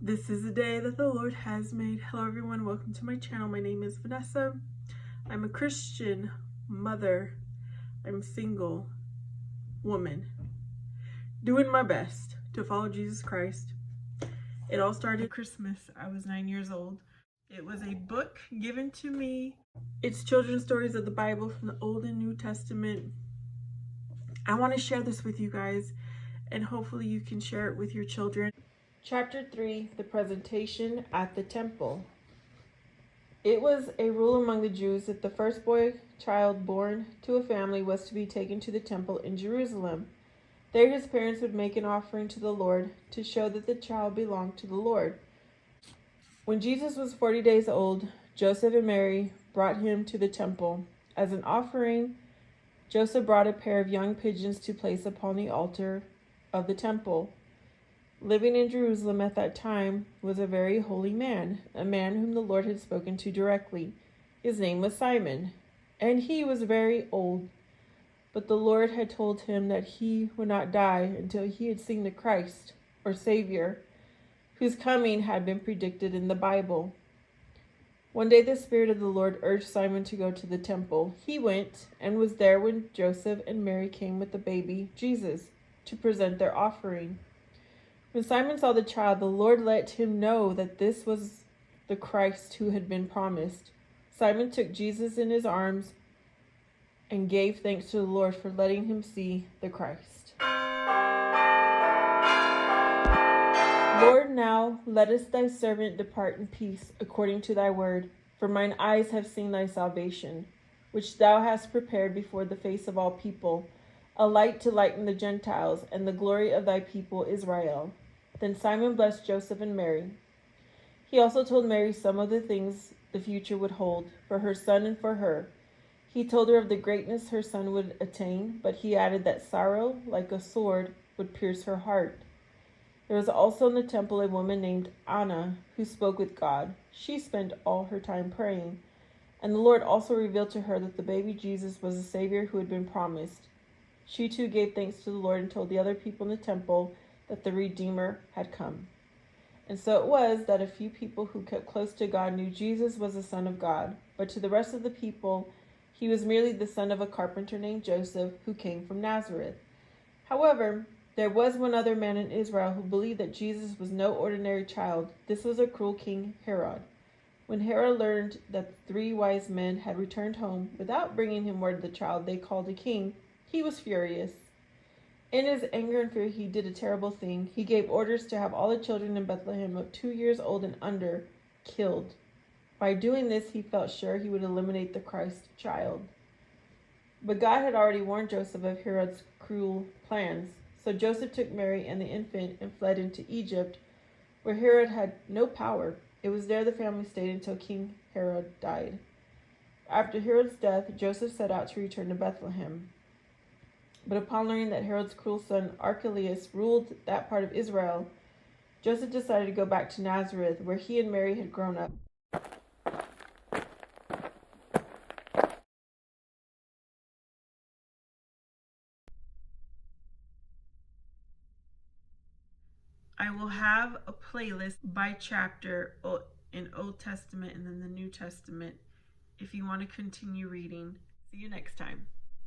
This is the day that the Lord has made. Hello everyone, welcome to my channel. My name is Vanessa. I'm a Christian mother. I'm a single woman, doing my best to follow Jesus Christ. It all started Christmas. I was 9 years old. It was a book given to me. It's children's stories of the Bible from the Old and New Testament. I want to share this with you guys, and hopefully you can share it with your children. Chapter 3, the presentation at the temple. It was a rule among the Jews that the first boy child born to a family was to be taken to the temple in Jerusalem. There his parents would make an offering to the Lord to show that the child belonged to the Lord. When Jesus was 40 days old, Joseph and Mary brought him to the temple. As an offering, Joseph brought a pair of young pigeons to place upon the altar of the temple. Living in Jerusalem at that time was a very holy man, a man whom the Lord had spoken to directly. His name was Simon, and he was very old. But the Lord had told him that he would not die until he had seen the Christ, or Savior, whose coming had been predicted in the Bible. One day the Spirit of the Lord urged Simon to go to the temple. He went and was there when Joseph and Mary came with the baby, Jesus, to present their offering. When Simon saw the child, the Lord let him know that this was the Christ who had been promised. Simon took Jesus in his arms and gave thanks to the Lord for letting him see the Christ. Lord, now lettest thy servant depart in peace, according to thy word. For mine eyes have seen thy salvation, which thou hast prepared before the face of all people, a light to lighten the Gentiles, and the glory of thy people Israel. Then Simon blessed Joseph and Mary. He also told Mary some of the things the future would hold for her son and for her. He told her of the greatness her son would attain, but he added that sorrow, like a sword, would pierce her heart. There was also in the temple a woman named Anna, who spoke with God. She spent all her time praying, and the Lord also revealed to her that the baby Jesus was the Savior who had been promised. She too gave thanks to the Lord and told the other people in the temple that the Redeemer had come. And so it was that a few people who kept close to God knew Jesus was the Son of God, but to the rest of the people, he was merely the son of a carpenter named Joseph who came from Nazareth. However, there was one other man in Israel who believed that Jesus was no ordinary child. This was a cruel king, Herod. When Herod learned that the 3 wise men had returned home without bringing him word of the child they called a king, he was furious. In his anger and fear, he did a terrible thing. He gave orders to have all the children in Bethlehem of 2 years old and under killed. By doing this, he felt sure he would eliminate the Christ child. But God had already warned Joseph of Herod's cruel plans. So Joseph took Mary and the infant and fled into Egypt, where Herod had no power. It was there the family stayed until King Herod died. After Herod's death, Joseph set out to return to Bethlehem. But upon learning that Herod's cruel son Archelaus ruled that part of Israel, Joseph decided to go back to Nazareth, where he and Mary had grown up. I will have a playlist by chapter in Old Testament and then the New Testament if you want to continue reading. See you next time.